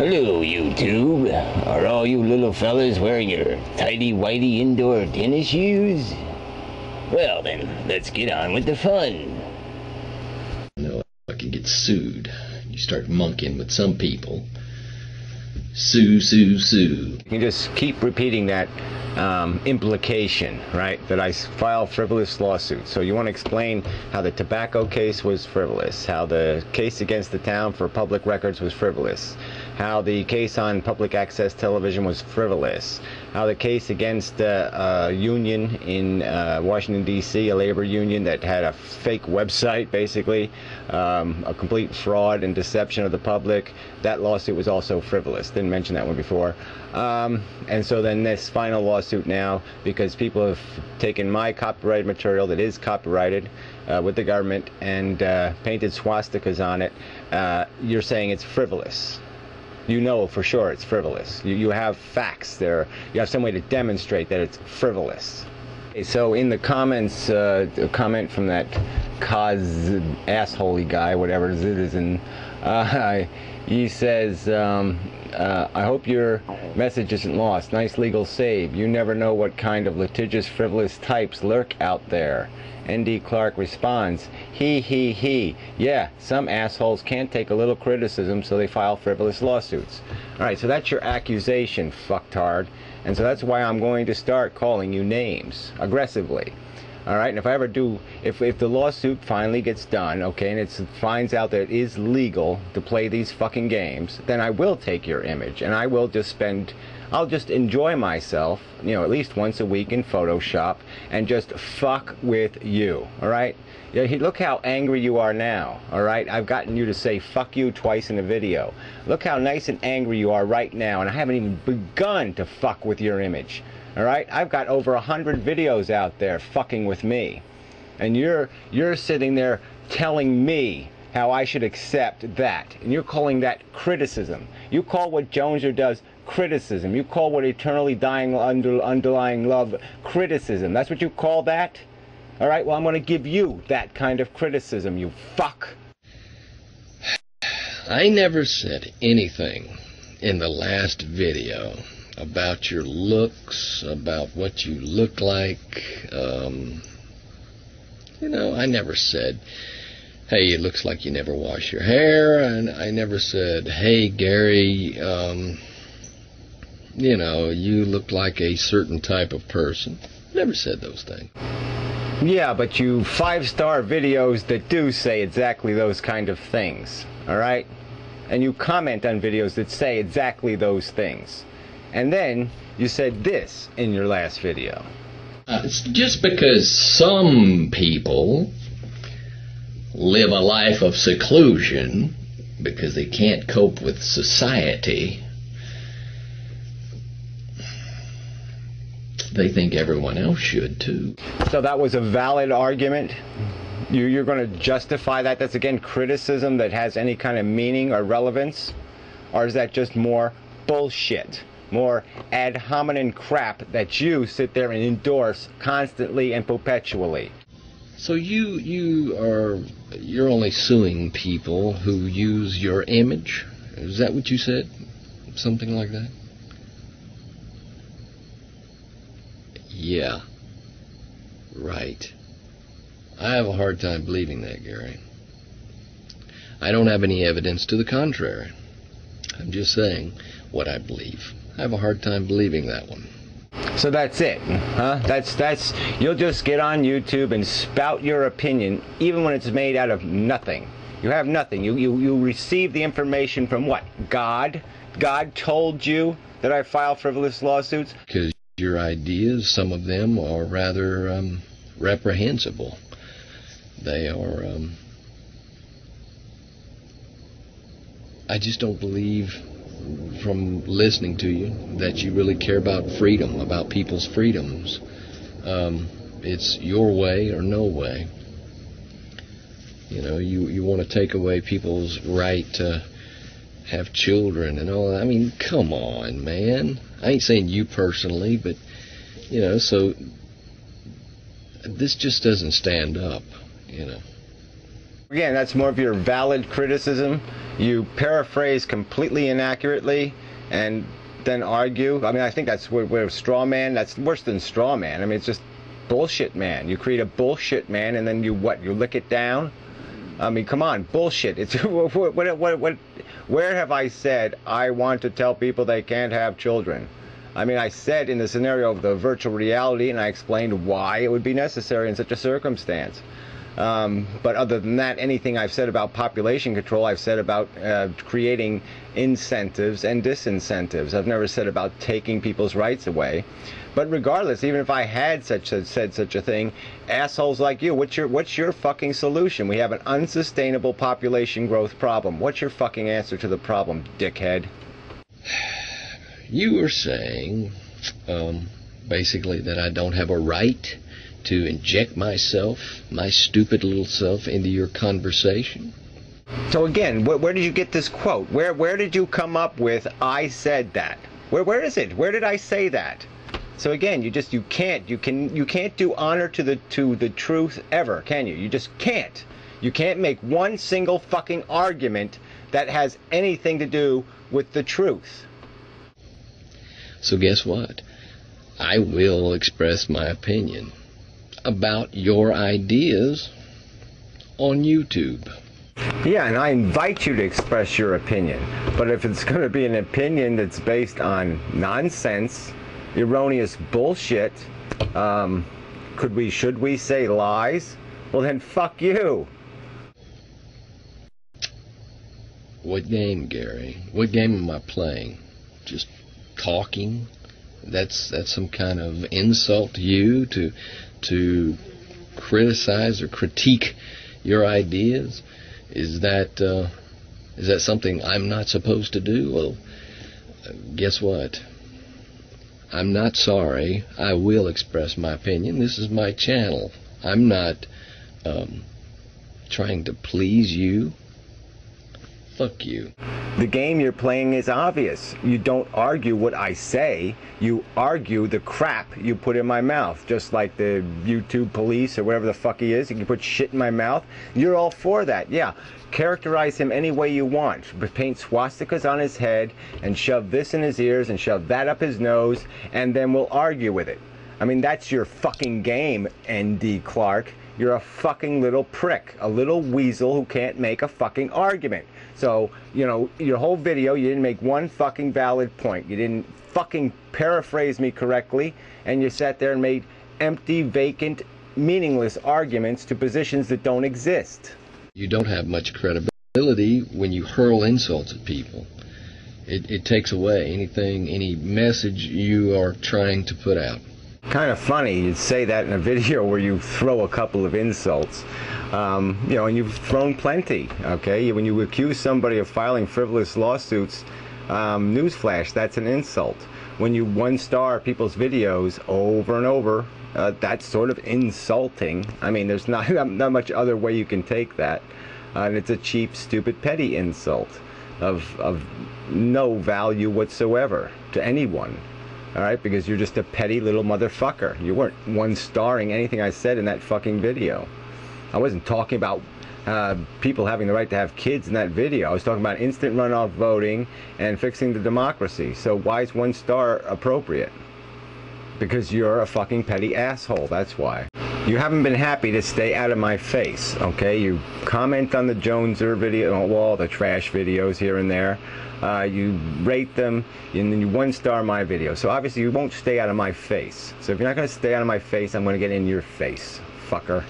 Hello, YouTube. Are all you little fellas wearing your tighty-whitey indoor tennis shoes? Well then, let's get on with the fun. No, I can get sued. You start monkeying with some people. Sue, sue, sue. You can just keep repeating that implication, right? That I file frivolous lawsuits. So you want to explain how the tobacco case was frivolous, how the case against the town for public records was frivolous, how the case on public access television was frivolous, how the case against a union in Washington, D.C., a labor union that had a fake website, basically, a complete fraud and deception of the public, that lawsuit was also frivolous. Didn't mention that one before. And so then this final lawsuit now, because people have taken my copyrighted material that is copyrighted with the government and painted swastikas on it, you're saying it's frivolous. You know for sure it's frivolous. You have facts there. You have some way to demonstrate that it's frivolous. Okay, so in the comments, a comment from that cause assholey guy, whatever it is, and he says, I hope your message isn't lost. Nice legal save. You never know what kind of litigious, frivolous types lurk out there. N.D. Clark responds, he. Yeah, some assholes can't take a little criticism, so they file frivolous lawsuits. Alright, so that's your accusation, fucktard. And so that's why I'm going to start calling you names, aggressively. Alright, and if I ever do, if the lawsuit finally gets done, okay, and it finds out that it is legal to play these fucking games, then I will take your image, and I will just I'll just enjoy myself, you know, at least once a week in Photoshop, and just fuck with you, alright? Yeah, look how angry you are now, alright? I've gotten you to say fuck you twice in a video. Look how nice and angry you are right now, and I haven't even begun to fuck with your image. Alright, I've got over 100 videos out there fucking with me. And you're sitting there telling me how I should accept that. And you're calling that criticism. You call what Joneser does criticism. You call what eternally dying underlying love criticism. That's what you call that? Alright, well I'm going to give you that kind of criticism, you fuck. I never said anything in the last video about your looks, about what you look like. You know, I never said, hey, it looks like you never wash your hair. And I never said, hey, Gary, you know, you look like a certain type of person. Never said those things. Yeah, but you 5-star videos that do say exactly those kind of things, alright? And you comment on videos that say exactly those things. And then you said this in your last video. It's just because some people live a life of seclusion because they can't cope with society, they think everyone else should too. So that was a valid argument? You're going to justify that? That's again criticism that has any kind of meaning or relevance? Or is that just more bullshit? More ad hominem crap that you sit there and endorse constantly and perpetually? So you're only suing people who use your image? Is that what you said? Something like that? Yeah. Right. I have a hard time believing that, Gary. I don't have any evidence to the contrary. I'm just saying what I believe. I have a hard time believing that one. So that's it, huh? That's you'll just get on YouTube and spout your opinion even when it's made out of nothing. You have nothing. You receive the information from what? God? God told you that I file frivolous lawsuits? Because your ideas, some of them are rather reprehensible. They are I just don't believe from listening to you that you really care about freedom, about people's freedoms. It's your way or no way. You know, you want to take away people's right to have children and all that. I mean, come on, man. I ain't saying you personally, but, you know, so this just doesn't stand up, you know. Again, that's more of your valid criticism. You paraphrase completely inaccurately and then argue. I mean, I think that's where straw man, that's worse than straw man. I mean, it's just bullshit man. You create a bullshit man and then you lick it down? I mean, come on, bullshit. It's where have I said I want to tell people they can't have children? I mean, I said in the scenario of the virtual reality, and I explained why it would be necessary in such a circumstance. But other than that, anything I've said about population control, I've said about creating incentives and disincentives. I've never said about taking people's rights away. But regardless, even if I had said such a thing, assholes like you, what's your fucking solution? We have an unsustainable population growth problem. What's your fucking answer to the problem, dickhead? You were saying, basically, that I don't have a right to inject myself, my stupid little self, into your conversation. So again, where did you get this quote? Where did you come up with "I said that"? Where is it? Where did I say that? So again, you can't do honor to the truth ever, can you? You just can't. You can't make one single fucking argument that has anything to do with the truth. So guess what? I will express my opinion about your ideas on YouTube. Yeah, and I invite you to express your opinion. But if it's going to be an opinion that's based on nonsense, erroneous bullshit, should we say lies? Well then fuck you. What game, Gary? What game am I playing? Just talking? That's some kind of insult to you to criticize or critique your ideas? Is that something I'm not supposed to do? Well, guess what? I'm not sorry. I will express my opinion. This is my channel. I'm not trying to please you. Fuck you. The game you're playing is obvious. You don't argue what I say. You argue the crap you put in my mouth. Just like the YouTube police or whatever the fuck he is. He can put shit in my mouth. You're all for that. Yeah. Characterize him any way you want. Paint swastikas on his head and shove this in his ears and shove that up his nose, and then we'll argue with it. I mean, that's your fucking game, N.D. Clark. You're a fucking little prick. A little weasel who can't make a fucking argument. So, you know, your whole video, you didn't make one fucking valid point. You didn't fucking paraphrase me correctly, and you sat there and made empty, vacant, meaningless arguments to positions that don't exist. You don't have much credibility when you hurl insults at people. It takes away any message you are trying to put out. Kind of funny you'd say that in a video where you throw a couple of insults. You know, and you've thrown plenty, okay? When you accuse somebody of filing frivolous lawsuits, newsflash, that's an insult. When you one-star people's videos over and over, that's sort of insulting. I mean, there's not much other way you can take that. And it's a cheap, stupid, petty insult of no value whatsoever to anyone. All right, because you're just a petty little motherfucker. You weren't one-starring anything I said in that fucking video. I wasn't talking about people having the right to have kids in that video. I was talking about instant runoff voting and fixing the democracy. So why is 1 star appropriate? Because you're a fucking petty asshole, that's why. You haven't been happy to stay out of my face, okay? You comment on the Joneser video, well, all the trash videos here and there. You rate them, and then you 1 star my video. So obviously you won't stay out of my face. So if you're not going to stay out of my face, I'm going to get in your face, fucker.